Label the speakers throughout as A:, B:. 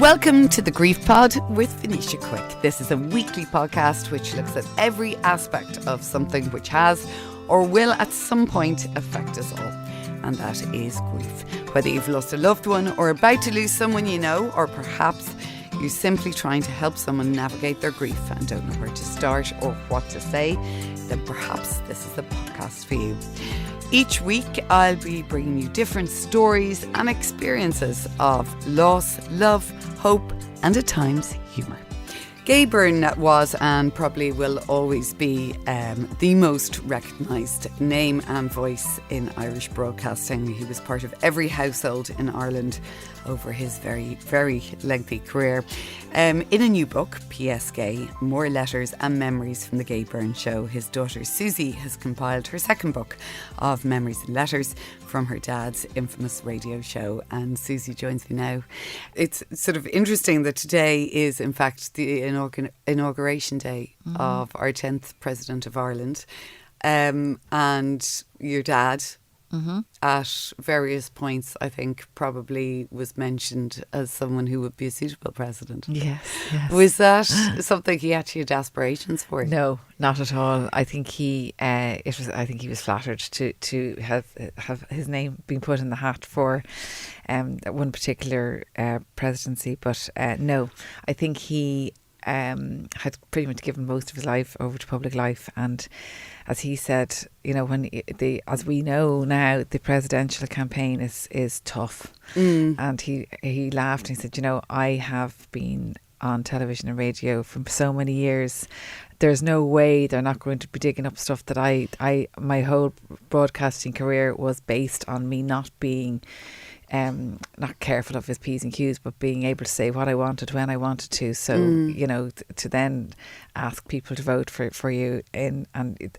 A: Welcome to the Grief Pod with Venetia Quick. This is a weekly podcast which looks at every aspect of something which has or will at some point affect us all. And that is grief. Whether you've lost a loved one or about to lose someone you know, or perhaps you're simply trying to help someone navigate their grief and don't know where to start or what to say, then perhaps this is the podcast for you. Each week I'll be bringing you different stories and experiences of loss, love, hope and at times humour. Suzy Byrne was and probably will always be the most recognised name and voice in Irish broadcasting. He was part of every household in Ireland over his very, very lengthy career. In a new book, P.S. Gay, More Letters and Memories from the Suzy Byrne Show, his daughter Suzy has compiled her second book of memories and letters from her dad's infamous radio show. And Suzy joins me now. It's sort of interesting that today is in fact the inauguration day of our 10th President of Ireland. And your dad at various points, I think, probably was mentioned as someone who would be a suitable president.
B: Yes.
A: Was that something he actually had aspirations for?
B: No, not at all. I think he was flattered to have his name being put in the hat for one particular presidency. But no, I think he had pretty much given most of his life over to public life, and as he said, you know, as we know now, the presidential campaign is tough, and he laughed and he said, you know, I have been on television and radio for so many years. There's no way they're not going to be digging up stuff that my whole broadcasting career was based on me not being not careful of his P's and Q's, but being able to say what I wanted when I wanted to. So, you know, to then ask people to vote for you and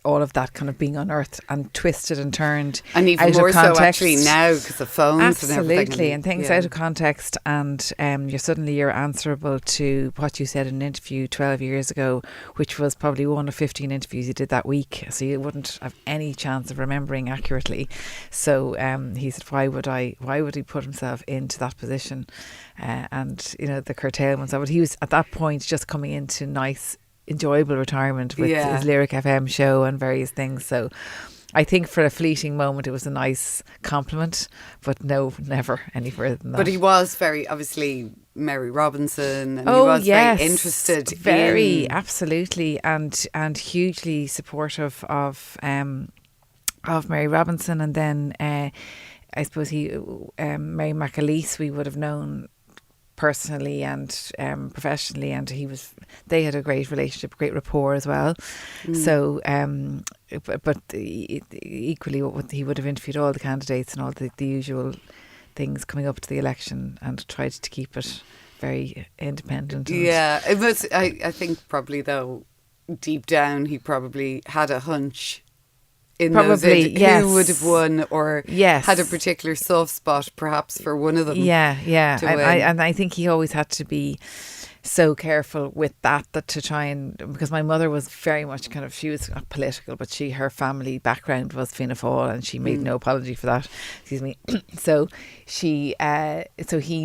B: all of that kind of being unearthed and twisted and turned.
A: And even more so actually now because of phones and everything.
B: Absolutely, and things out of context, and you're answerable to what you said in an interview 12 years ago, which was probably one of 15 interviews you did that week, so you wouldn't have any chance of remembering accurately. So he said, why would he put himself into that position, and you know, the curtailments of it. He was at that point just coming into nice, enjoyable retirement with his Lyric FM show and various things. So I think for a fleeting moment it was a nice compliment, but no, never any further than that.
A: But he was very obviously Mary Robinson, and he was very interested,
B: absolutely, and hugely supportive of Mary Robinson, and then I suppose Mary McAleese we would have known personally and professionally, and they had a great relationship, great rapport as well. So but equally he would have interviewed all the candidates and all the usual things coming up to the election, and tried to keep it very independent.
A: It was, I think probably though deep down he probably had a hunch in who would have won, or had a particular soft spot perhaps for one of them.
B: And I think he always had to be so careful with that to try and, because my mother was very much kind of, she was not political, but her family background was Fianna Fáil, and she made no apology for that. Excuse me. So he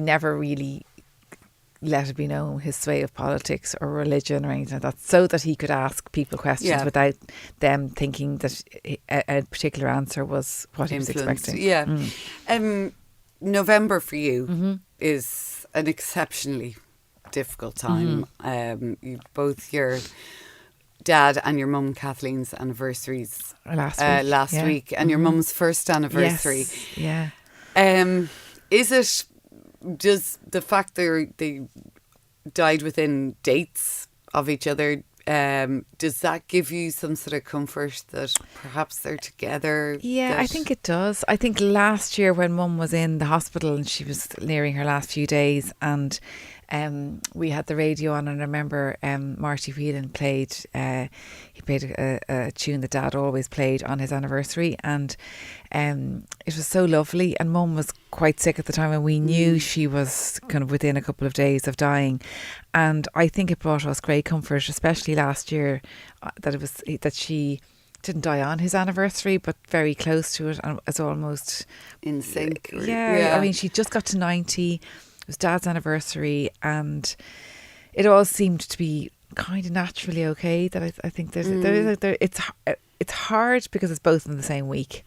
B: never really let it be known his sway of politics or religion or anything like that, so that he could ask people questions without them thinking that a particular answer was what he was expecting.
A: November for you is an exceptionally difficult time. Both your dad and your mum Kathleen's anniversaries last week, and your mum's first anniversary. Is it, does the fact they died within dates of each other, does that give you some sort of comfort that perhaps they're together?
B: I think it does. I think last year when Mum was in the hospital and she was nearing her last few days, and we had the radio on, and I remember Marty Whelan played a tune that Dad always played on his anniversary, and it was so lovely. And Mum was quite sick at the time, and we knew she was kind of within a couple of days of dying, and I think it brought us great comfort, especially last year, that she didn't die on his anniversary, but very close to it, and it's almost
A: in sync.
B: I mean, she just got to 90. it was Dad's anniversary, and it all seemed to be kind of naturally okay. That I think it's hard because it's both in the same week,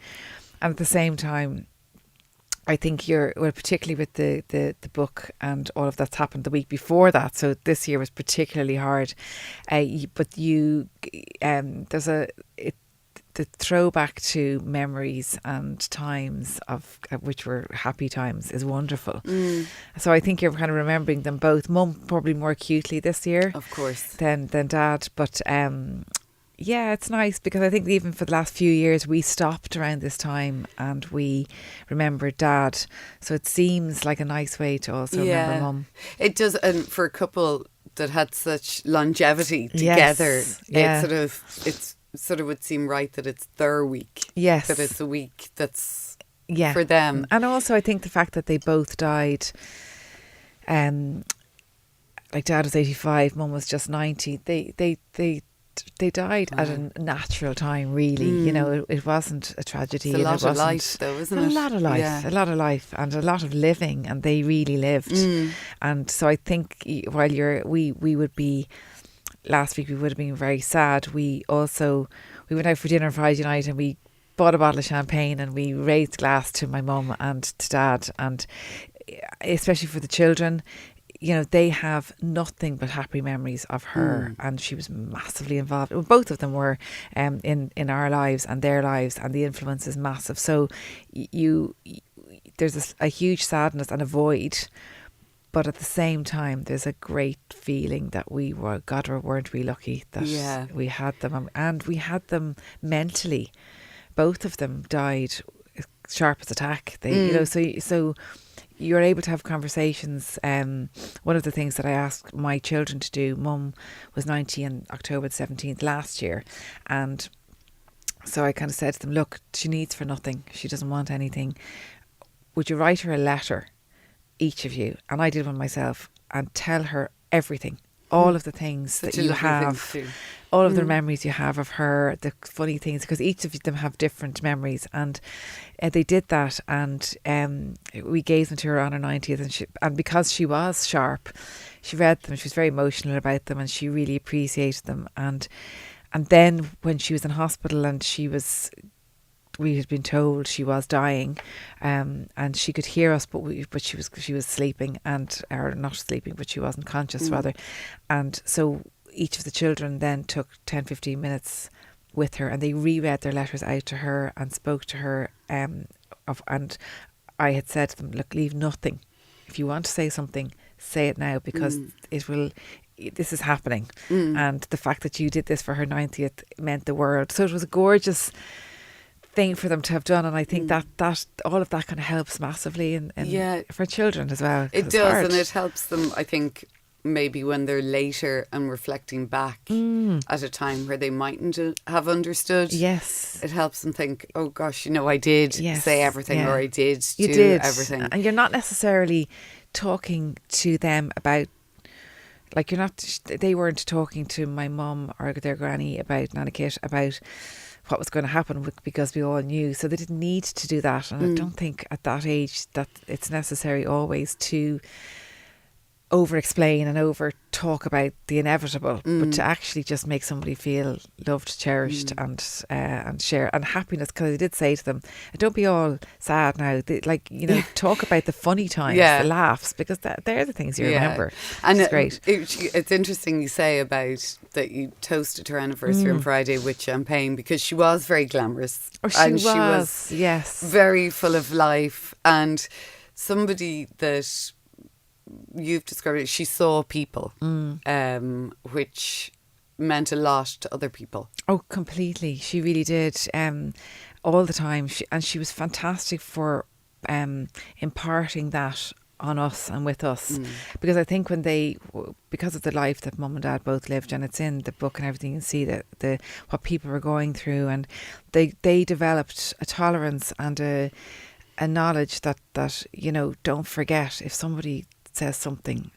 B: and at the same time, I think particularly with the book and all of that's happened the week before that. So this year was particularly hard. There's the throwback to memories and times of which were happy times is wonderful. So I think you're kind of remembering them both. Mum probably more acutely this year,
A: of course,
B: than Dad. But yeah, it's nice because I think even for the last few years we stopped around this time and we remembered Dad. So it seems like a nice way to also remember Mum.
A: It does, and for a couple that had such longevity together, it sort of would seem right that it's their week.
B: Yes,
A: that it's a week that's for them.
B: And also I think the fact that they both died, like Dad was 85, Mum was just 90. They died at a natural time, really. You know, it wasn't a tragedy.
A: It's a lot of life, though, isn't it?
B: A lot of life, a lot of life, and a lot of living, and they really lived. And so I think while we would be, last week we would have been very sad. We went out for dinner on Friday night and we bought a bottle of champagne and we raised glass to my mum and to Dad, and especially for the children. You know, they have nothing but happy memories of her, and she was massively involved. Well, both of them were in our lives and their lives, and the influence is massive. So there's a huge sadness and a void, but at the same time, there's a great feeling that weren't we lucky that we had them, and we had them mentally. Both of them died sharp as a tack. So you're able to have conversations. One of the things that I asked my children to do, Mum was 90 on October the 17th last year, and so I kind of said to them, look, she needs for nothing, she doesn't want anything. Would you write her a letter, each of you, and I did one myself, and tell her everything, all of the things that you have, all of the memories you have of her, the funny things, because each of them have different memories. And they did that, and we gave them to her on her 90th, and because she was sharp, she read them, she was very emotional about them, and she really appreciated them. And then when she was in hospital and we had been told she was dying, and she could hear us, but she was sleeping, or not sleeping, but she wasn't conscious rather. And so each of the children then took 10-15 minutes with her, and they reread their letters out to her and spoke to her. And I had said to them, look, leave nothing. If you want to say something, say it now, because this is happening. And the fact that you did this for her 90th meant the world. So it was a gorgeous thing for them to have done, and I think that all of that kind of helps massively and for children as well.
A: It does, and it helps them, I think, maybe when they're later and reflecting back at a time where they mightn't have understood.
B: Yes,
A: it helps them think, oh gosh, I did say everything, or I did everything.
B: And you're not necessarily talking to them about, like, they weren't talking to my mum or their granny about Nana Kit about what was going to happen, because we all knew, so they didn't need to do that. And I don't think at that age that it's necessary always to over explain and over talk about the inevitable, but to actually just make somebody feel loved, cherished, and share and happiness. Because I did say to them, don't be all sad now, talk about the funny times, the laughs, because they're the things you remember. And it's great.
A: It's interesting you say about that you toasted her anniversary on Friday with champagne, because she was very glamorous. She was very full of life, and somebody that you've described it, she saw people, which meant a lot to other people.
B: Oh, completely. She really did, all the time. She was fantastic for imparting that on us and with us, because I think because of the life that Mum and Dad both lived, and it's in the book and everything, you can see that what people were going through, and they developed a tolerance and a knowledge that don't forget, if somebody says something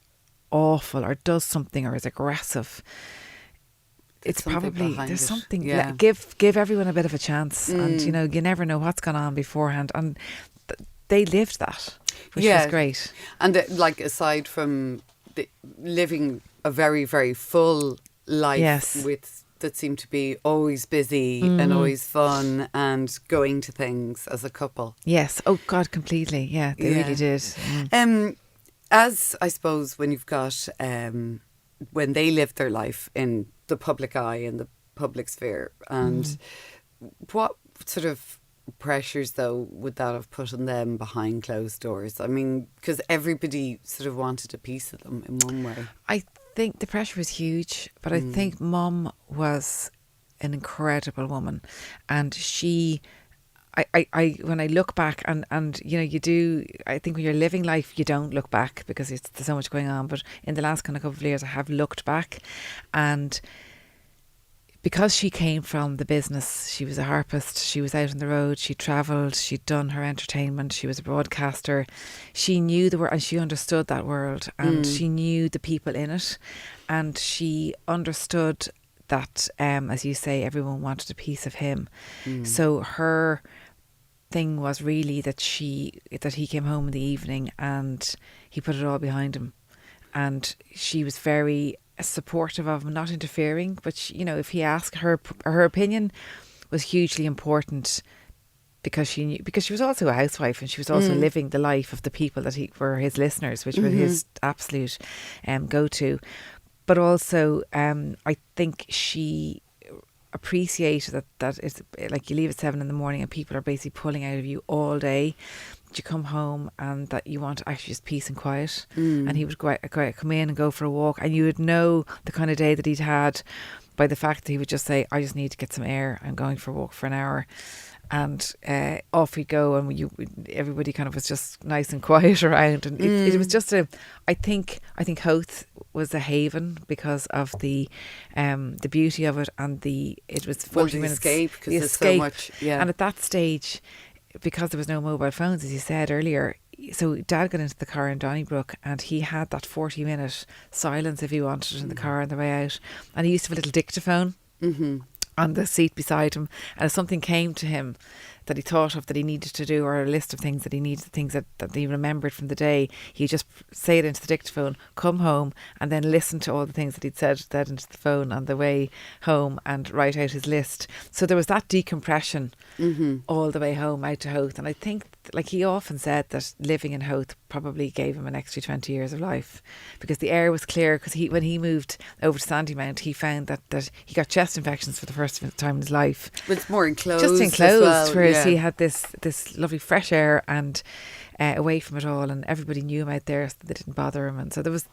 B: awful or does something or is aggressive, it's probably there's something. Give everyone a bit of a chance, and you never know what's gone on beforehand, and they lived that, which was great.
A: And like, aside from living a very, very full life that seemed to be always busy and always fun and going to things as a couple.
B: Yes. Oh God, completely. Yeah, they really did.
A: As I suppose when you've got when they lived their life in the public eye, in the public sphere, and what sort of pressures though would that have put on them behind closed doors? I mean, because everybody sort of wanted a piece of them in one way.
B: I think the pressure was huge, but I think Mum was an incredible woman, and she, I when I look back, and you know, you do, I think when you're living life you don't look back because there's so much going on, but in the last kind of couple of years I have looked back, and because she came from the business, she was a harpist, she was out on the road, she travelled, she'd done her entertainment, she was a broadcaster, she knew the world and she understood that world, and she knew the people in it, and she understood that, as you say, everyone wanted a piece of him. So her thing was really that he came home in the evening and he put it all behind him, and she was very supportive of him, not interfering, but she, you know, if he asked her opinion was hugely important, because she knew, because she was also a housewife and she was also living the life of the people that were his listeners, which were his absolute go-to. But also I think she appreciated that it's like you leave at 7 a.m. and people are basically pulling out of you all day. You come home and that you want actually just peace and quiet, and he would come in and go for a walk, and you would know the kind of day that he'd had by the fact that he would just say, I just need to get some air, I'm going for a walk for an hour, and off we'd go, and everybody kind of was just nice and quiet around, and it was just I think Howth was a haven because of the beauty of it, and it was 40 minutes
A: escape, because there's
B: escape.
A: so much,
B: and at that stage, because there was no mobile phones, as you said earlier, so Dad got into the car in Donnybrook and he had that 40-minute silence if he wanted in the car on the way out, and he used to have a little dictaphone on the seat beside him, and if something came to him that he thought of that he needed to do, or a list of things that he needed, things that he remembered from the day, he'd just say it into the dictaphone, come home, and then listen to all the things that he'd said into the phone on the way home and write out his list. So there was that decompression all the way home out to Howth, and I think, like he often said, that living in Howth probably gave him an extra 20 years of life, because the air was clear, because when he moved over to Sandymount, he found that he got chest infections for the first time in his life.
A: But it's more enclosed,
B: just enclosed,
A: as well,
B: whereas he had this lovely fresh air and away from it all, and everybody knew him out there, so they didn't bother him, and so there was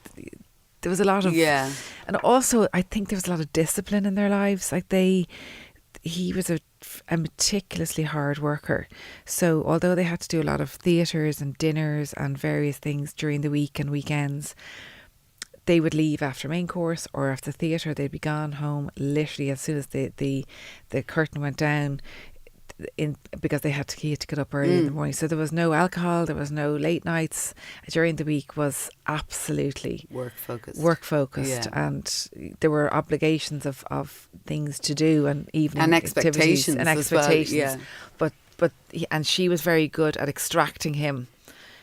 B: a lot of, and also I think there was a lot of discipline in their lives. Like he was a meticulously hard worker, so although they had to do a lot of theatres and dinners and various things during the week and weekends, they would leave after main course or after theatre. They'd be gone home literally as soon as the curtain went down, because he had to get up early in the morning. So there was no alcohol, there was no late nights. During the week was absolutely work focused, and there were obligations of things to do and evening
A: and
B: activities and expectations.
A: Well,
B: But and she was very good at extracting him.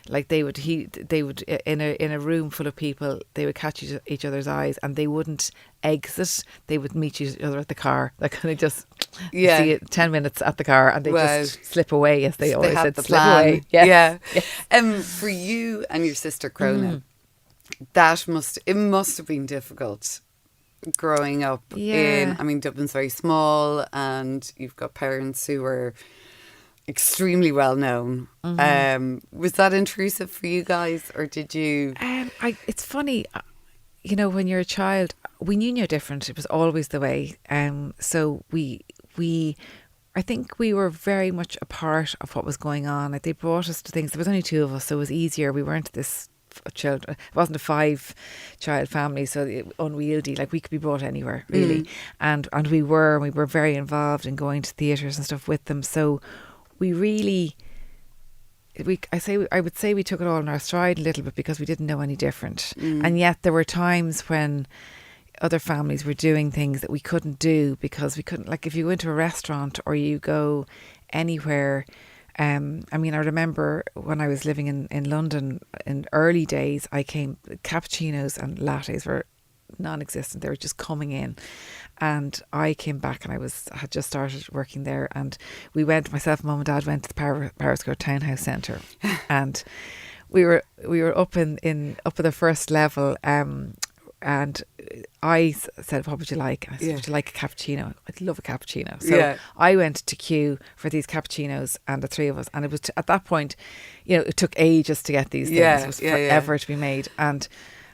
B: Like they would in a room full of people, they would catch each other's eyes, and they wouldn't exit. They would meet each other at the car. They kind of just see it 10 minutes at the car, and they just slip away, as they always said. Slip away.
A: Yes. Yeah. For you and your sister Crona, it must have been difficult growing up in. I mean, Dublin's very small, and you've got parents who were extremely well known. Was that intrusive for you guys, or did you?
B: It's funny, you know, when you're a child, we knew no different. It was always the way. So I think we were very much a part of what was going on. Like, they brought us to things. There was only 2 of us, so it was easier. We weren't this children. It wasn't a 5-child family, so unwieldy. Like, we could be brought anywhere, really. And we were very involved in going to theatres and stuff with them. So we really, I would say we took it all in our stride a little bit, because we didn't know any different. And yet there were times when other families were doing things that we couldn't do, because we couldn't, like if you go into a restaurant or you go anywhere I mean, I remember when I was living in London in early days, cappuccinos and lattes were non-existent. They were just coming in, and I came back and had just started working there, and myself, mum and dad went to the Power Square Townhouse Centre, and we were up up at the first level, and I said, what would you like? And I said, would you like a cappuccino? I'd love a cappuccino. So I went to queue for these cappuccinos, and the three of us, and it was at that point, it took ages to get these things. It was forever to be made. And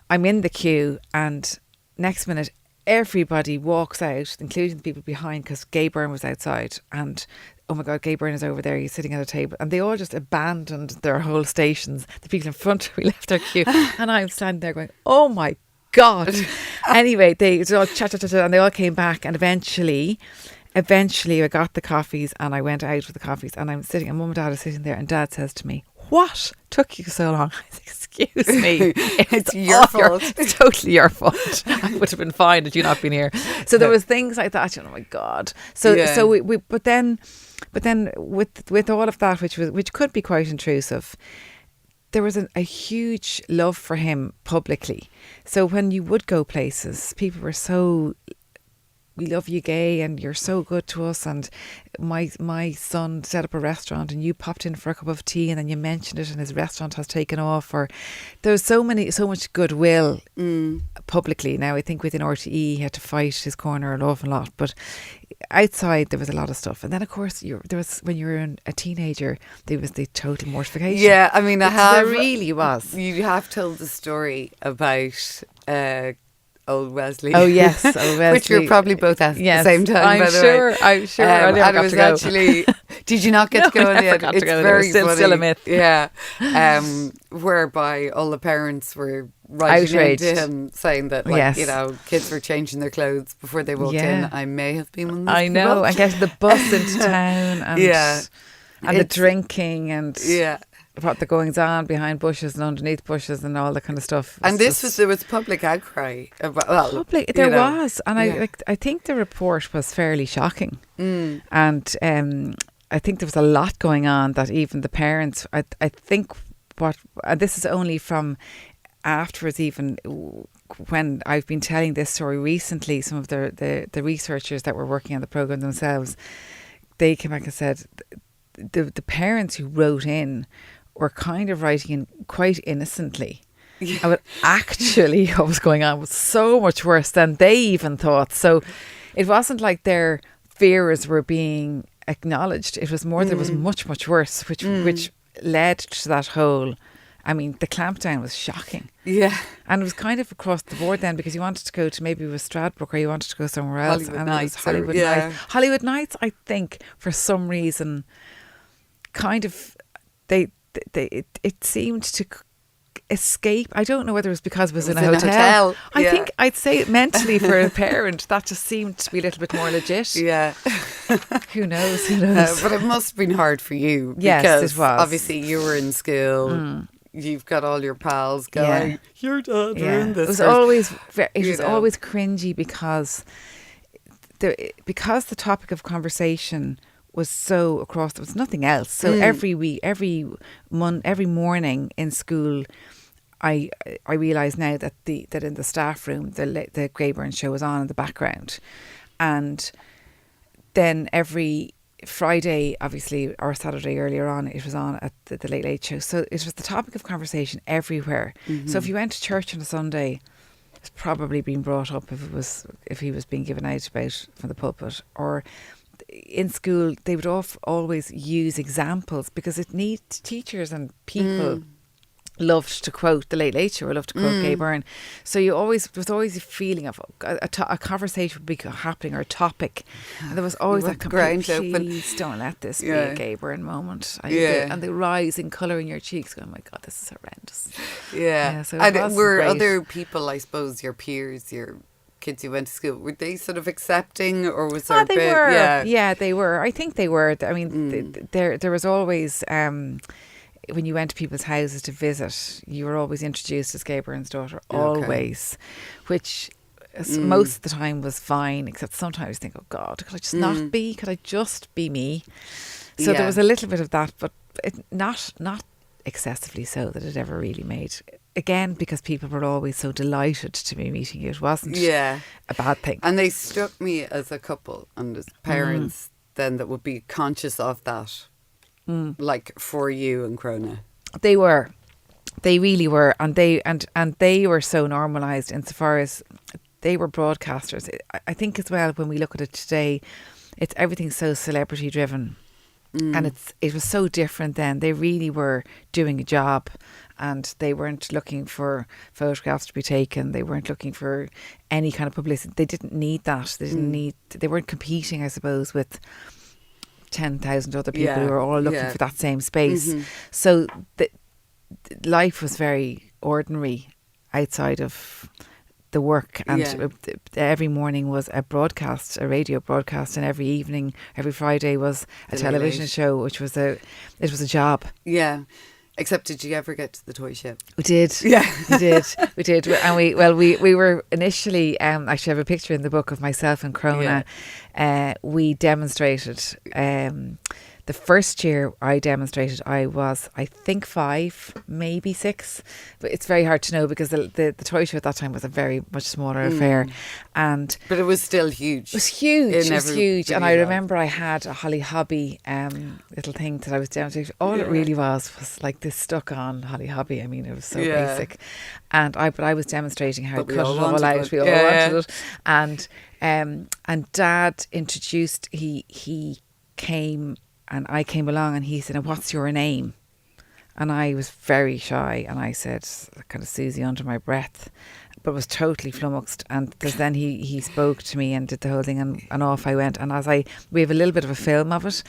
B: I'm in the queue, and next minute, everybody walks out, including the people behind, because Gay Byrne was outside, and oh my God, Gay Byrne is over there, he's sitting at a table, and they all just abandoned their whole stations. The people in front of me left their queue, and I'm standing there going, oh my God. Anyway, they all chat, and they all came back, and eventually I got the coffees, and I went out with the coffees, and I'm sitting, and mum and dad are sitting there, and dad says to me, what took you so long? I said, excuse me,
A: it's your fault.
B: It's totally your fault. I would have been fine had you not been here. So there was things like that. Oh my God. So we but then with all of that, which could be quite intrusive, there was a huge love for him publicly. So when you would go places, people were so, we love you, Gay, and you're so good to us, and my son set up a restaurant and you popped in for a cup of tea, and then you mentioned it and his restaurant has taken off. Or there's so much goodwill publicly. Now I think within RTE he had to fight his corner an awful lot, but outside there was a lot of stuff. And then of course when you were a teenager, there was the total mortification.
A: Yeah, I mean,
B: there really was.
A: You have told the story about Old Wesley.
B: Oh yes, Old Wesley.
A: Which we were probably both at the same time.
B: I'm sure. I never
A: and
B: got
A: it was
B: to go.
A: actually. Did you not get to go in the end?
B: It's
A: very funny.
B: Still a myth.
A: Yeah, whereby all the parents were writing into him saying that, kids were changing their clothes before they walked in. I may have been one of those
B: I know,
A: people.
B: and getting the bus into town, and the drinking, and what the goings on behind bushes and underneath bushes and all that kind of stuff.
A: And there was public outcry about,
B: was, and I think the report was fairly shocking, and I think there was a lot going on that even the parents, I think and this is only from afterwards, even when I've been telling this story recently, some of the researchers that were working on the programme themselves, they came back and said the parents who wrote in were kind of writing in quite innocently. Yeah. But actually what was going on was so much worse than they even thought. So it wasn't like their fears were being acknowledged. It was more, there was much, much worse, which led to that whole, I mean, the clampdown was shocking.
A: Yeah.
B: And it was kind of across the board then, because you wanted to go to maybe with Stradbrook, or you wanted to go somewhere else.
A: Hollywood
B: Nights. Hollywood Nights, I think, for some reason, kind of, it seemed to escape. I don't know whether it was because it was in a hotel. I think I'd say mentally for a parent that just seemed to be a little bit more legit.
A: Yeah.
B: Who knows?
A: But it must have been hard for you.
B: Yes,
A: because
B: it was.
A: Obviously you were in school. You've got all your pals going, your dad in this.
B: It was always always cringy because the topic of conversation was so across, there was nothing else. So every morning in school, I realise now that in the staff room the Gay Byrne show was on in the background, and then every Friday, obviously, or Saturday earlier on, it was on at the Late Late Show. So it was the topic of conversation everywhere. So if you went to church on a Sunday, it's probably being brought up if he was being given out about from the pulpit. Or in school, they would always use examples, because it needs teachers and people loved to quote the Late Late Show, or loved to quote Gay Byrne. So there was always a feeling of a conversation would be happening, or a topic, and there was always that please don't let this be a Gay Byrne moment. And the rise in colour in your cheeks, going, oh my God, this is horrendous.
A: So and were other people, I suppose, your peers, your kids who went to school, were they sort of accepting, or was there
B: they were. Yeah, they were. I think they were. I mean, there was always, when you went to people's houses to visit, you were always introduced as Gay Byrne's daughter, always, which most of the time was fine, except sometimes you think, oh God, could I just not be? Could I just be me? So there was a little bit of that, but not excessively so that it ever really made. Again, because people were always so delighted to be meeting you. It wasn't a bad thing.
A: And they struck me as a couple and as parents then that would be conscious of that, like for you and Crona.
B: They were. They really were. And they were so normalised insofar as they were broadcasters. I think as well, when we look at it today, it's everything's so celebrity driven. And it was so different then. They really were doing a job, and they weren't looking for photographs to be taken. They weren't looking for any kind of publicity. They didn't need that. They weren't competing, I suppose, with 10,000 other people who were all looking for that same space. So life was very ordinary outside of the work, and every morning was a broadcast, a radio broadcast, and every evening, every Friday was a television show, which was it was a job.
A: Yeah. Except, did you ever get to the toy show?
B: We did. Yeah. we did. And we were initially, actually I have a picture in the book of myself and Crona. We demonstrated, the first year I demonstrated, I was, I think 5, maybe 6. But it's very hard to know because the toy show at that time was a very much smaller affair. But
A: it was still huge.
B: It was huge. And I remember I had a Holly Hobby little thing that I was demonstrating. All it really was like this stuck on Holly Hobby. I mean, it was so basic. And I was demonstrating how to cut it all out. We all wanted it. And Dad introduced, he came, and I came along, and he said, "And what's your name?" And I was very shy, and I said, kind of Suzy under my breath, but was totally flummoxed. And then he spoke to me and did the whole thing, and off I went. And we have a little bit of a film of it,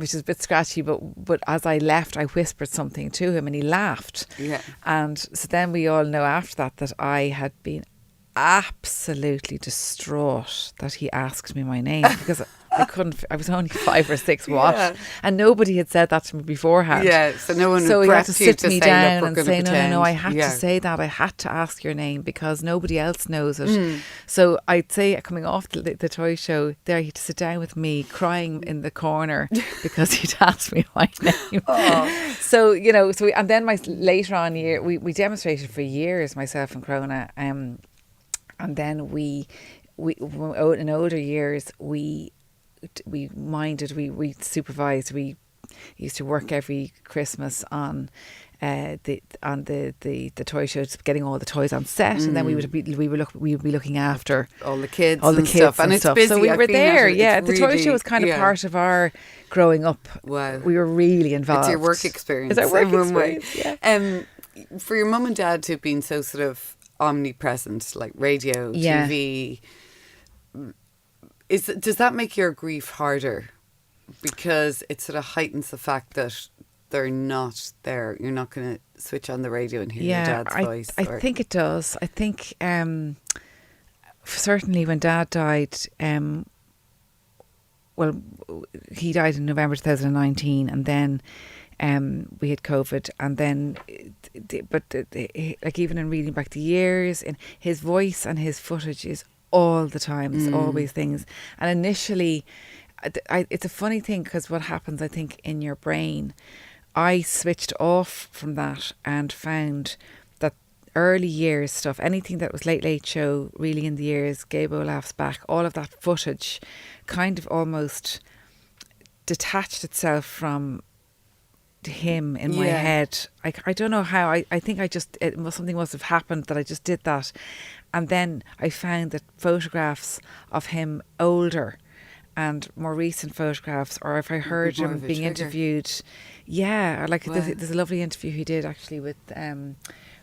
B: which is a bit scratchy, but as I left, I whispered something to him, and he laughed. Yeah. And so then we all know after that I had been absolutely distraught that he asked me my name, because I was only 5 or 6 and nobody had said that to me beforehand. Yeah,
A: so no one
B: so he had to sit me down and say,
A: no,
B: I had to say that, I had to ask your name because nobody else knows it. So I'd say, coming off the toy show there, he had to sit down with me crying in the corner because he'd asked me my name. So and then later on year we demonstrated for years, myself and Crona, and then we in older years we supervised. We used to work every Christmas on the toy shows, getting all the toys on set, and then we would be looking after
A: all the kids and stuff. And it's busy.
B: So we were there. The toy show was kind of part of our growing up. Wow, we were really involved.
A: It's your work experience.
B: It's our work experience. Yeah.
A: For your mum and dad to have been so sort of omnipresent, like radio, TV. Does that make your grief harder? Because it sort of heightens the fact that they're not there. You're not going to switch on the radio and hear your dad's voice.
B: I think it does. I think certainly when Dad died, he died in November 2019, and then we had COVID, and then like even in reading back the years, in his voice and his footage is all the time. There's always things. And initially, it's a funny thing, because what happens, I think, in your brain, I switched off from that and found that early years stuff, anything that was Late Show, really in the years, Gabo Laughs Back, all of that footage kind of almost detached itself from him in my head. I don't know how. I think something must have happened that I just did that. And then I found that photographs of him older and more recent photographs, or if I heard him being interviewed, there's a lovely interview he did actually with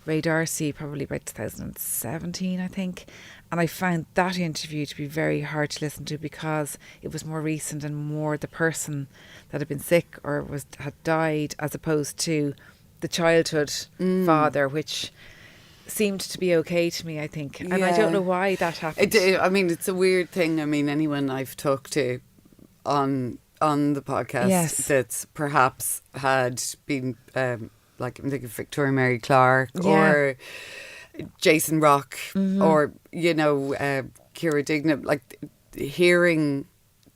B: Ray D'Arcy, probably about 2017, I think. And I found that interview to be very hard to listen to, because it was more recent and more the person that had been sick or had died, as opposed to the childhood father, which seemed to be okay to me, I think. And I don't know why that happened.
A: It's a weird thing. I mean, anyone I've talked to on the podcast that's perhaps had been like, I'm thinking Victoria Mary Clark or Jason Rock or Ciara Dignam, like hearing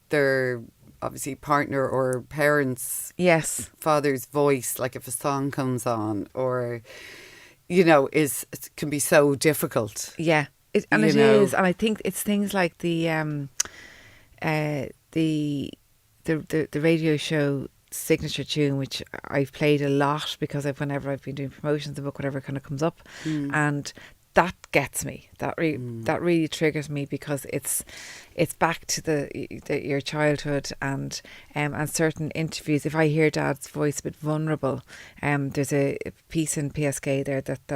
A: their obviously partner or parents'
B: Yes.
A: father's voice, like if a song comes on, or it can be so difficult.
B: Yeah. It is, and I think it's things like the radio show signature tune, which I've played a lot because whenever I've been doing promotions, the book, whatever kind of comes up, and that gets me. That really triggers me, because it's back to your childhood and certain interviews. If I hear Dad's voice a bit vulnerable, there's a piece in PSK there that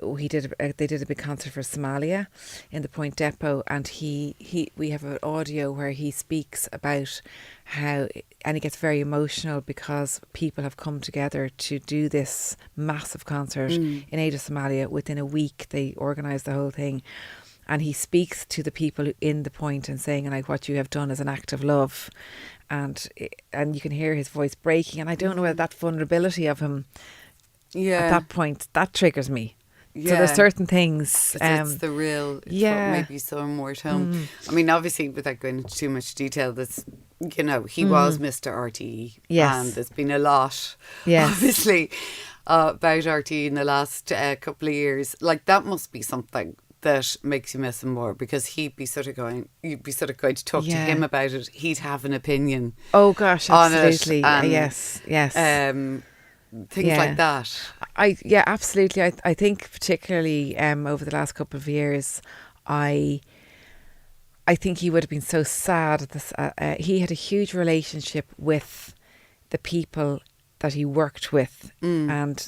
B: they did a big concert for Somalia in the Point Depot, and we have an audio where he speaks about how, and he gets very emotional because people have come together to do this massive concert in aid of Somalia. Within a week they organised the whole thing, and he speaks to the people in the point and saying, like, what you have done is an act of love, and you can hear his voice breaking, and I don't know whether that vulnerability of him at that point, that triggers me. Yeah. So there's certain things.
A: It's the real, what made you so more at home. I mean, obviously, without going into too much detail, that's, he was Mr. RTE.
B: Yes.
A: And there's been a lot, obviously, about RTE in the last couple of years. Like, that must be something that makes you miss him more, because you'd be sort of going to talk to him about it. He'd have an opinion.
B: Oh gosh, absolutely.
A: On it,
B: yes.
A: Things like that.
B: Absolutely. I think particularly over the last couple of years, I think he would have been so sad at this. He had a huge relationship with the people that he worked with, and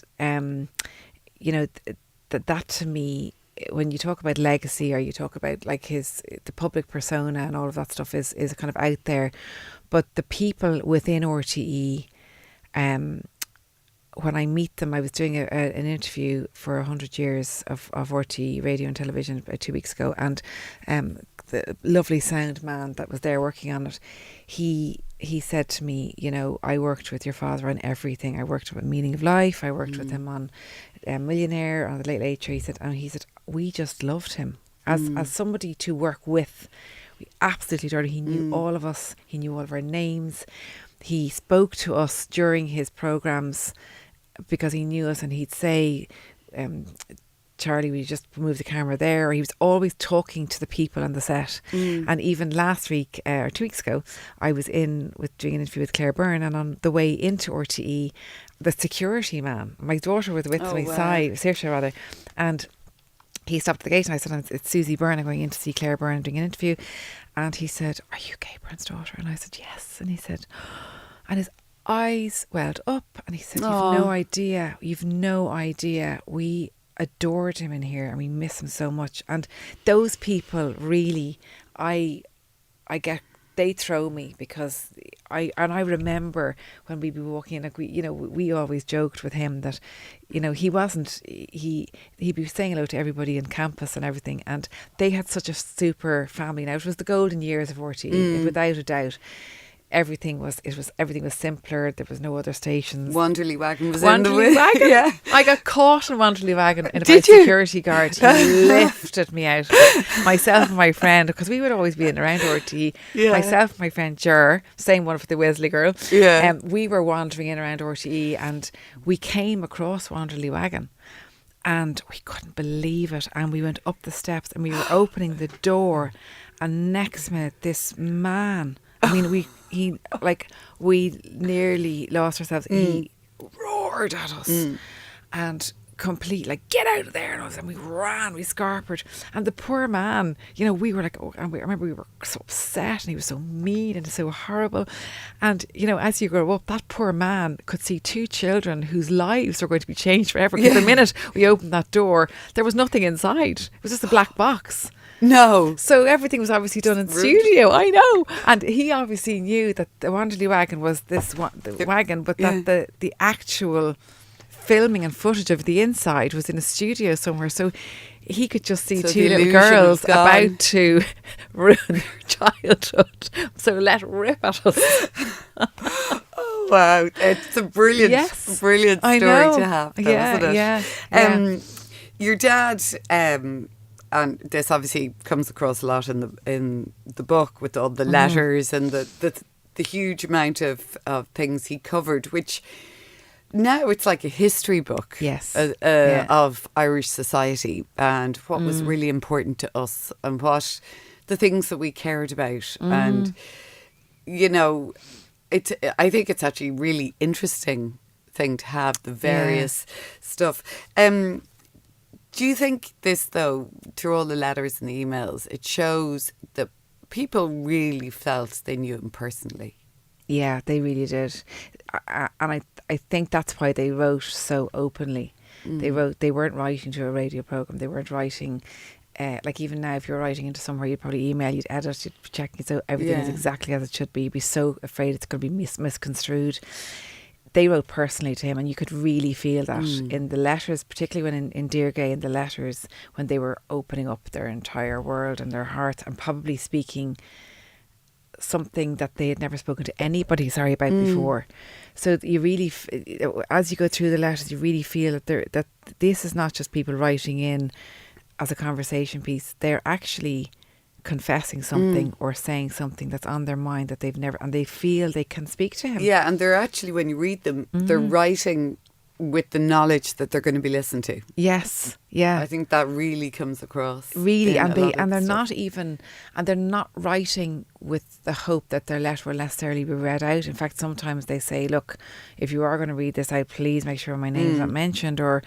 B: that to me, when you talk about legacy, or you talk about like the public persona and all of that stuff is kind of out there, but the people within RTE, when I meet them, I was doing an interview for 100 years of RTE radio and television about 2 weeks ago, and the lovely sound man that was there working on it, he said to me, I worked with your father on everything. I worked with Meaning of Life. I worked with him on Millionaire, on the Late Late Show. He said we just loved him as somebody to work with. We absolutely adored him. He knew all of us. He knew all of our names. He spoke to us during his programmes because he knew us, and he'd say, Charlie, will you just move the camera there? Or he was always talking to the people on the set. And even last week, or 2 weeks ago, I was doing an interview with Claire Byrne, and on the way into RTE, the security man, my daughter was with my side, Saoirse rather, and he stopped at the gate, and I said, it's Suzy Byrne, I'm going in to see Claire Byrne doing an interview. And he said, are you Kate Byrne's daughter? And I said, yes. And he said, and his eyes welled up, and he said, you've no idea, we adored him in here and we miss him so much. And those people really, I get, they throw me, because I remember when we'd be walking, like we always joked with him that he wasn't, he'd be saying hello to everybody in campus and everything, and they had such a super family. Now, it was the golden years of RTE, without a doubt. Everything was simpler. There was no other stations.
A: Wanderley Wagon was
B: Wanderley
A: in the
B: Wagon.
A: Yeah.
B: I got caught in Wanderley Wagon in a security guard. He lifted me out. Myself and my friend, because we would always be in around RTE. Yeah. Myself and my friend Ger, same one for the Wesley girl. Yeah. We were wandering in around RTE, and we came across Wanderley Wagon, and we couldn't believe it. And we went up the steps, and we were opening the door, and next minute, this man. I mean, we nearly lost ourselves. He roared at us and complete, like, get out of there. And we ran, we scarpered. And the poor man, we were like, I remember we were so upset, and he was so mean and so horrible. And, as you grow up, that poor man could see two children whose lives were going to be changed forever. Because the minute we opened that door, there was nothing inside. It was just a black box.
A: No.
B: So everything was obviously done in studio. I know. And he obviously knew that the Wanderley Wagon was the wagon, but that the actual filming and footage of the inside was in a studio somewhere. So he could just see two little girls about to ruin their childhood. So let rip at us.
A: Oh, wow. It's a brilliant story to have, though, isn't it?
B: Yeah.
A: Your dad... and this obviously comes across a lot in the book with all the letters and the huge amount of things he covered, which now it's like a history book.
B: Yes.
A: Of Irish society and what was really important to us and what the things that we cared about. And, you know, I think it's actually really interesting thing to have the various stuff. Do you think this, though, through all the letters and the emails, it shows that people really felt they knew him personally?
B: Yeah, they really did. And I think that's why they wrote so openly. They weren't writing to a radio programme. They weren't writing, like even now, if you're writing into somewhere, you'd probably email, you'd edit, you'd be checking so everything is exactly as it should be. You'd be so afraid it's going to be misconstrued. They wrote personally to him, and you could really feel that in the letters, particularly when in Dear Gay, in the letters, when they were opening up their entire world and their hearts and probably speaking something that they had never spoken to anybody about before. So you really, as you go through the letters, you really feel that this is not just people writing in as a conversation piece. They're actually confessing something or saying something that's on their mind that they've never, and they feel they can speak to him.
A: Yeah, and they're actually, when you read them, they're writing with the knowledge that they're going to be listened to.
B: Yes, yeah.
A: I think that really comes across.
B: Really, and they're not writing with the hope that their letter will necessarily be read out. In fact, sometimes they say, "Look, if you are going to read this out, please make sure my name's not mentioned." Or,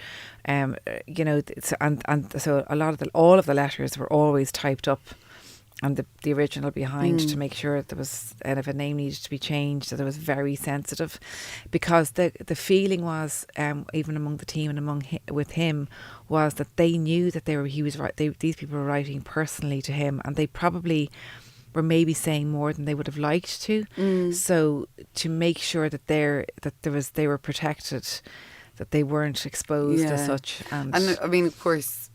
B: you know, so a lot of all of the letters were always typed up, and the original behind to make sure there was, and if a name needed to be changed, that it was very sensitive, because the feeling was, even among the team and with him, was that they knew that these people were writing personally to him, and they probably were maybe saying more than they would have liked to. So to make sure that they were protected, that they weren't exposed as such, and
A: I mean, of course,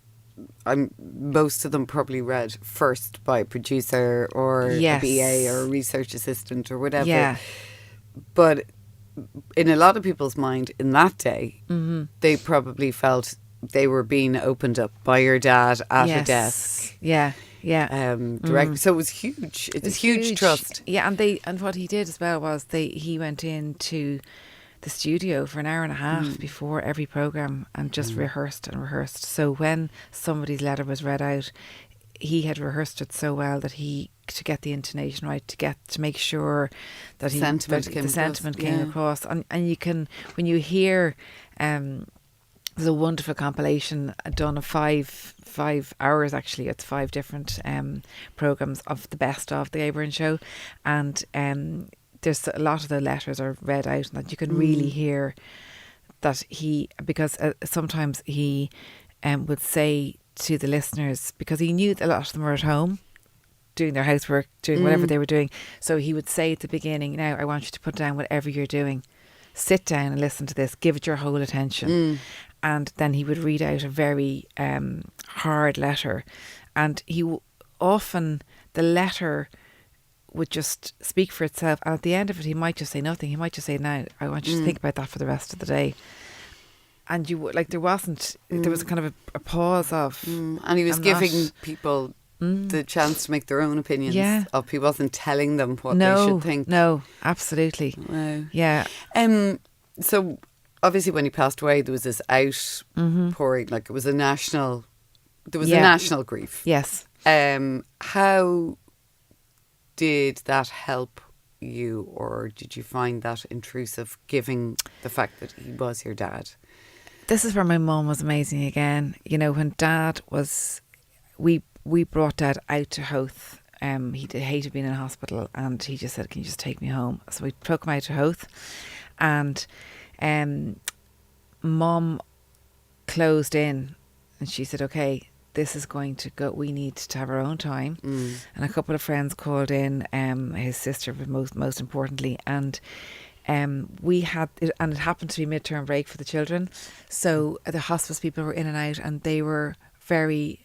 A: most of them probably read first by a producer or a BA or a research assistant or whatever. Yeah. But in a lot of people's mind in that day, they probably felt they were being opened up by your dad at a desk.
B: Yeah.
A: Direct. So it was huge. It was huge trust.
B: Yeah, and what he did as well was he went into the studio for an hour and a half before every programme and just rehearsed. So when somebody's letter was read out, he had rehearsed it so well that to get the intonation right, to make sure that the sentiment came across. And you can, when you hear, there's a wonderful compilation done of 5 hours, actually. It's 5 different programmes of the best of the Gay Byrne show, and there's a lot of the letters are read out, and that you can really hear that because sometimes he would say to the listeners, because he knew that a lot of them were at home doing their housework, doing whatever they were doing, so he would say at the beginning, "Now I want you to put down whatever you're doing, sit down and listen to this, give it your whole attention." And then he would read out a very hard letter, and often the letter would just speak for itself, and at the end of it he might just say nothing. He might just say, "Now I want you to think about that for the rest of the day." And you like, there was kind of a pause of,
A: and he was giving people the chance to make their own opinions up. He wasn't telling them what they should think.
B: No, absolutely.
A: Wow.
B: Yeah.
A: So obviously when he passed away, there was this outpouring, like it was a national grief.
B: Yes.
A: How did that help you, or did you find that intrusive, given the fact that he was your dad?
B: This is where my mum was amazing again. You know, when Dad was, we brought Dad out to Howth. He hated being in hospital, and he just said, "Can you just take me home?" So we took him out to Howth, and Mum closed in, and she said, "Okay, this is going to go, we need to have our own time." And a couple of friends called in, his sister most importantly, and we had it, and it happened to be midterm break for the children, so the hospice people were in and out, and they were very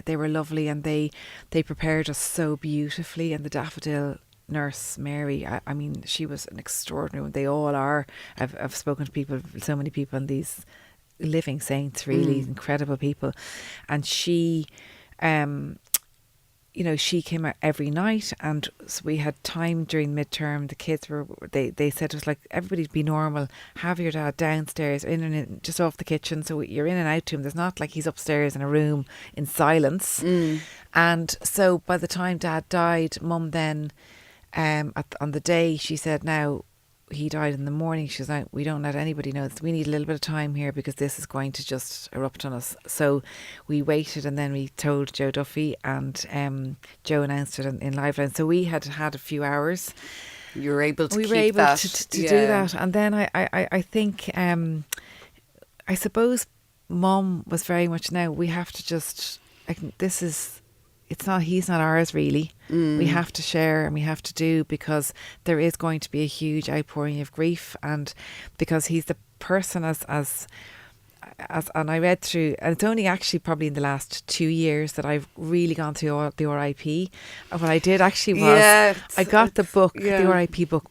B: they were lovely, and they prepared us so beautifully. And the Daffodil nurse Mary, I mean, she was an extraordinary, they all are. I've spoken to so many people in these living saints, really incredible people, and she you know, she came out every night, and so we had time during midterm. The kids were, they said it was like, everybody be normal, have your dad downstairs, in and in, just off the kitchen, so you're in and out to him. There's not like he's upstairs in a room in silence. And so by the time Dad died, Mum then, on the day, she said, now, he died in the morning, she was like, we don't let anybody know this. We need a little bit of time here because this is going to just erupt on us. So we waited, and then we told Joe Duffy, and Joe announced it in live line. So we had a few hours.
A: You were able to
B: we
A: keep
B: were able
A: that.
B: to do that. And then I think, I suppose Mum was very much, now we have to just, like, this is, it's not, he's not ours really. We have to share, and we have to do, because there is going to be a huge outpouring of grief, and because he's the person as and I read through, and it's only actually probably in the last 2 years that I've really gone through all the RIP. And what I did actually was, I got the book, the RIP book,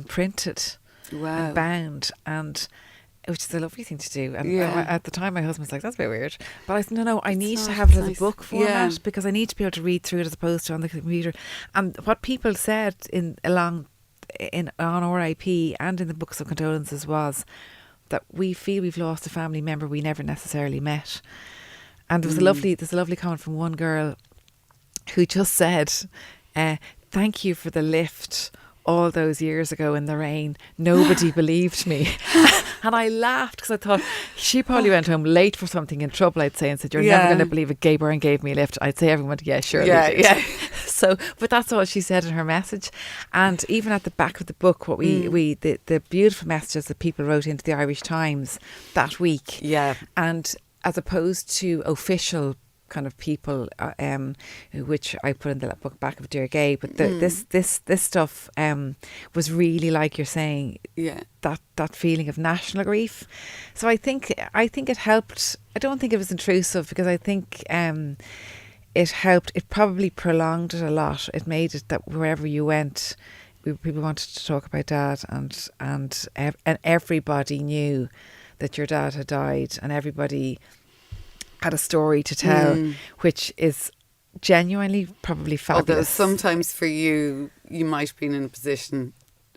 B: printed and bound, and which is a lovely thing to do. And at the time, my husband was like, that's a bit weird. But I said, no, I need to have it as a book format, because I need to be able to read through it as opposed to on the computer. And what people said on RIP and in the books of condolences was that we feel we've lost a family member we never necessarily met. And there's a lovely comment from one girl who just said, thank you for the lift all those years ago in the rain. Nobody believed me. And I laughed, because I thought she probably went home late for something, in trouble, I'd say, and said, you're never going to believe it, Gay Byrne gave me a lift. I'd say everyone, yeah, sure. Yeah. So, but that's all she said in her message. And even at the back of the book, what the beautiful messages that people wrote into the Irish Times that week. Yeah. And as opposed to official kind of people, which I put in the book back of Dear Gay, but this stuff was really, like you're saying, that feeling of national grief. So I think it helped. I don't think it was intrusive, because I think it helped. It probably prolonged it a lot. It made it that wherever you went, people wanted to talk about Dad, and everybody knew that your dad had died, and everybody had a story to tell, which is genuinely probably fabulous.
A: Although sometimes for you might have been in a position,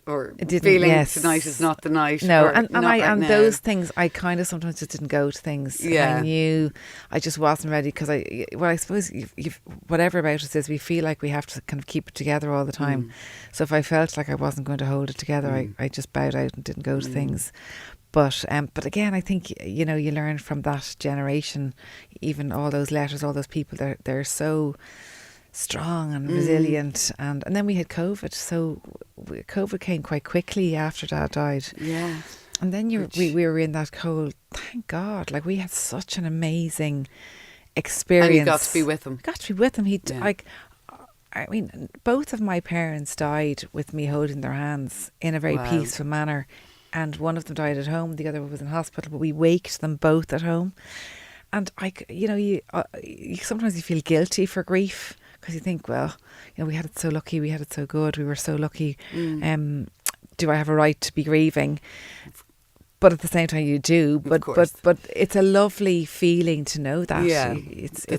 A: or feeling tonight is not the night.
B: No, and those things, I kind of sometimes just didn't go to things. I knew I just wasn't ready, because I suppose whatever about us is, we feel like we have to kind of keep it together all the time. So if I felt like I wasn't going to hold it together, I just bowed out and didn't go to things. But again, I think, you know, you learn from that generation, even all those letters, all those people, they're so strong and resilient. And then we had COVID. So COVID came quite quickly after Dad died. Yeah. And then we were in that cold, thank God, like we had such an amazing experience.
A: And you got to be with him.
B: I mean, both of my parents died with me holding their hands in a very peaceful manner. And one of them died at home, the other was in hospital, but we waked them both at home. And you sometimes you feel guilty for grief, because you think, well, you know, we had it so lucky, we had it so good, we were so lucky. Do I have a right to be grieving? But at the same time, you do. But it's a lovely feeling to know that.
A: Yeah,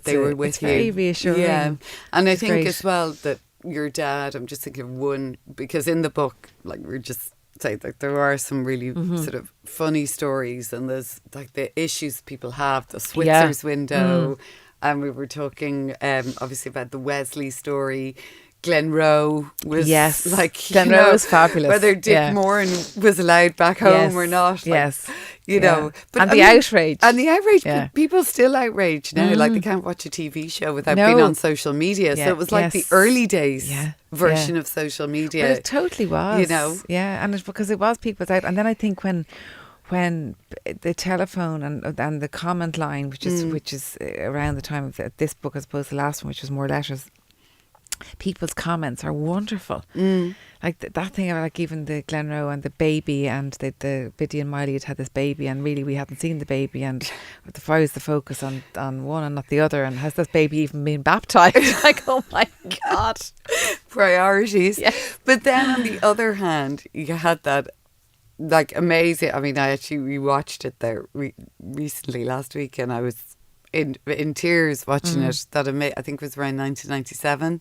A: they were with you.
B: It's very reassuring.
A: Yeah, and I think as well that your dad, I'm just thinking of one, because in the book, like we're just say that there are some really sort of funny stories, and there's like the issues people have, the Switzer's window, and we were talking obviously about the Wesley story. Glenroe was
B: Glenroe was fabulous.
A: Whether Dick Moran was allowed back home or not, you know,
B: but the outrage,
A: but people still outraged now. Like they can't watch a TV show without being on social media. So it was like the early days version of social media.
B: But it totally was,
A: you know,
B: and it's because it was people's out. And then I think when the telephone and the comment line, which is around the time of this book as opposed to the last one, which was more letters. People's comments are wonderful. Like that thing about like even the Glenroe and the baby, and the Biddy and Miley had this baby, and really we hadn't seen the baby, and why is the focus on one and not the other, and has this baby even been baptised? Like, oh my God.
A: Priorities. Yeah. But then on the other hand, you had that like amazing, I mean, I actually rewatched it there recently last week, and I was in tears watching it. That I think it was around 1997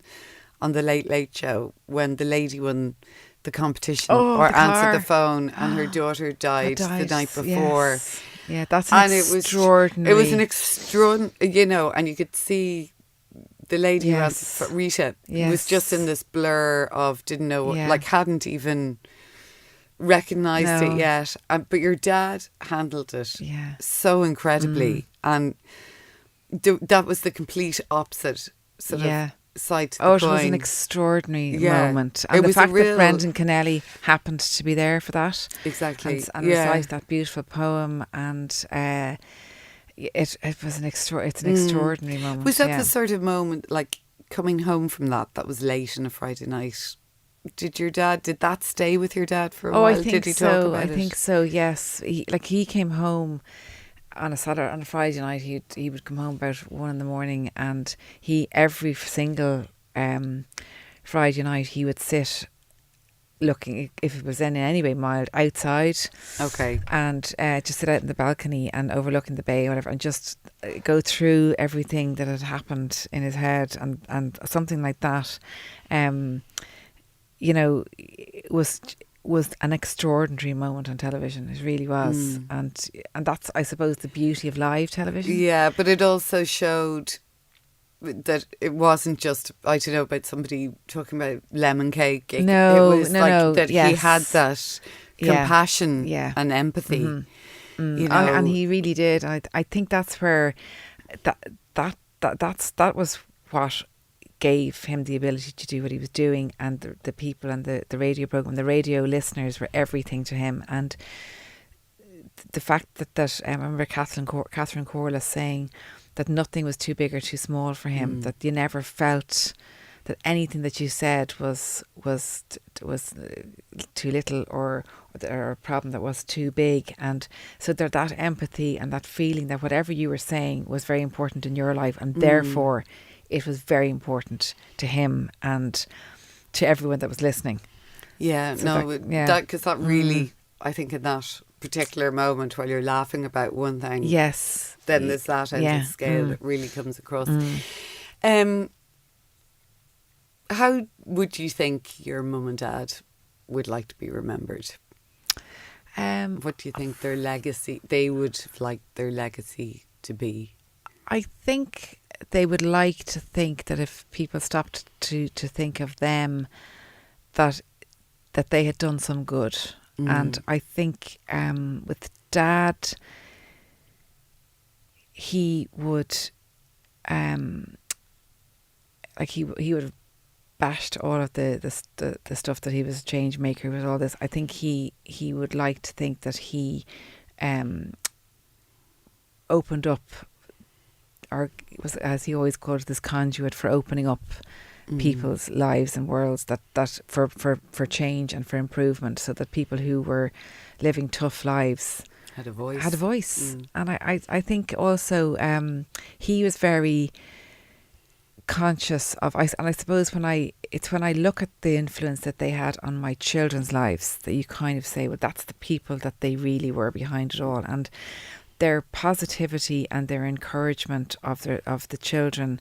A: on the Late Late Show when the lady won the competition or
B: the
A: answered
B: car.
A: the phone and her daughter died the night before.
B: Yes. Yeah, that's an extraordinary.
A: It was an extraordinary, and you could see the lady who answered, Rita, was just in this blur of didn't know, hadn't even recognised it yet. But your dad handled it so incredibly, and that was the complete opposite sort of side to the coin.
B: It was an extraordinary moment, and the fact that Brendan Kennelly happened to be there for that,
A: exactly,
B: and recite that beautiful poem, and it was an extraordinary moment.
A: Was that the sort of moment, like coming home from that was late on a Friday night? Did that stay with your dad for a while?
B: I think
A: did he
B: so.
A: talk about
B: I think so. Yes, he came home on a Friday night. He would come home about 1 a.m, and every single Friday night he would sit looking, if it was in any way mild, outside.
A: Okay.
B: And just sit out in the balcony and overlooking the bay or whatever, and just go through everything that had happened in his head, and something like that. Was an extraordinary moment on television. It really was. And that's, I suppose, the beauty of live television.
A: Yeah, but it also showed that it wasn't just, I don't know, about somebody talking about lemon cake. It was that he had that compassion and empathy. You know?
B: And he really did. I think that's where that was what gave him the ability to do what he was doing, and the people and the radio program, the radio listeners were everything to him. And the fact that I remember Catherine Corless saying that nothing was too big or too small for him, that you never felt that anything that you said was too little or a problem that was too big. And so that empathy and that feeling that whatever you were saying was very important in your life, and therefore it was very important to him and to everyone that was listening.
A: Yeah, so because that really, I think in that particular moment while you're laughing about one thing, then there's that end of the scale that really comes across. How would you think your mum and dad would like to be remembered? What do you think they would like their legacy to be?
B: I think they would like to think that if people stopped to think of them, that they had done some good. And I think with Dad, he would he would have bashed all of the stuff that he was a change maker with all this. I think he would like to think that he opened up, or was, as he always called it, this conduit for opening up people's lives and worlds that for change and for improvement, so that people who were living tough lives
A: had a voice.
B: And I think also he was very conscious of, and I suppose when I look at the influence that they had on my children's lives, that you kind of say, well, that's the people that they really were behind it all, and their positivity and their encouragement of the children.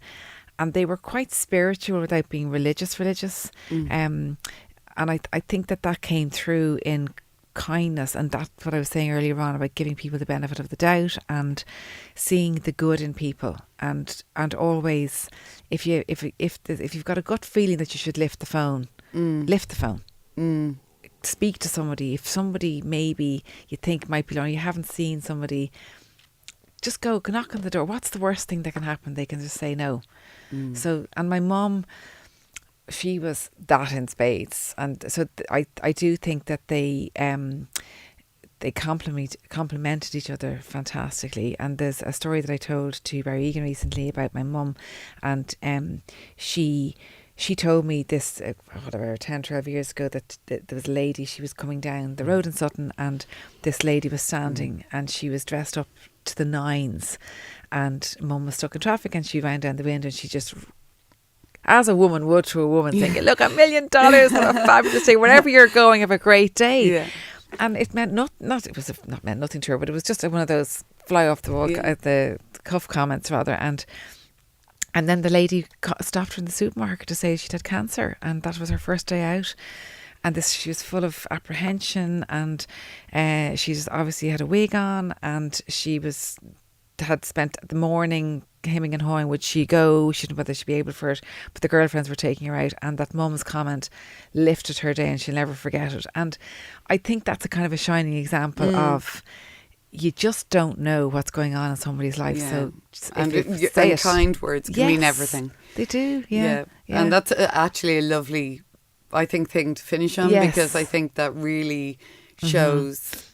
B: And they were quite spiritual without being religious. And I think that came through in kindness, and that's what I was saying earlier on about giving people the benefit of the doubt and seeing the good in people, and always if you've got a gut feeling that you should lift the phone, speak to somebody. If somebody maybe you think might be lonely, you haven't seen somebody, just go knock on the door. What's the worst thing that can happen? They can just say no. So, and my mum, she was that in spades, and so I do think that they complemented each other fantastically. And there's a story that I told to Barry Egan recently about my mum, and she told me this 10-12 years ago that there was a lady, she was coming down the road in Sutton, and this lady was standing and she was dressed up to the nines, and mum was stuck in traffic, and she ran down the window and she just, as a woman would to a woman, thinking, look, $1 million, have a fabulous day, wherever you're going, have a great day. And it meant not meant nothing to her, but it was just one of those fly off the wall,
A: Yeah.
B: the cuff comments rather, and then the lady stopped her in the supermarket to say she'd had cancer, and that was her first day out. And she was full of apprehension, and she's obviously had a wig on, and she had spent the morning hemming and hawing. Would she go? She didn't know whether she'd be able for it, but the girlfriends were taking her out, and that mum's comment lifted her day, and she'll never forget it. And I think that's a kind of a shining example of, you just don't know what's going on in somebody's life.
A: Yeah.
B: So
A: and kind words can mean everything.
B: They do, yeah.
A: And that's actually a lovely, I think, thing to finish on, because I think that really shows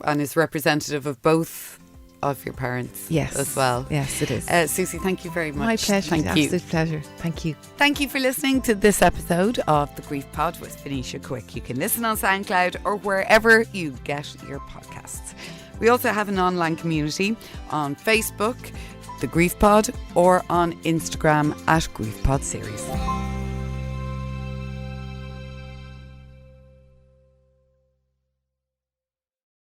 A: and is representative of both of your parents as well.
B: Yes, it is.
A: Suzy, thank you very much.
B: My pleasure.
A: Thank you.
B: Absolute pleasure. Thank you.
A: Thank you for listening to this episode of The Grief Pod with Venetia Quick. You can listen on SoundCloud or wherever you get your podcasts. We also have an online community on Facebook, The Grief Pod, or on Instagram @GriefPod Series.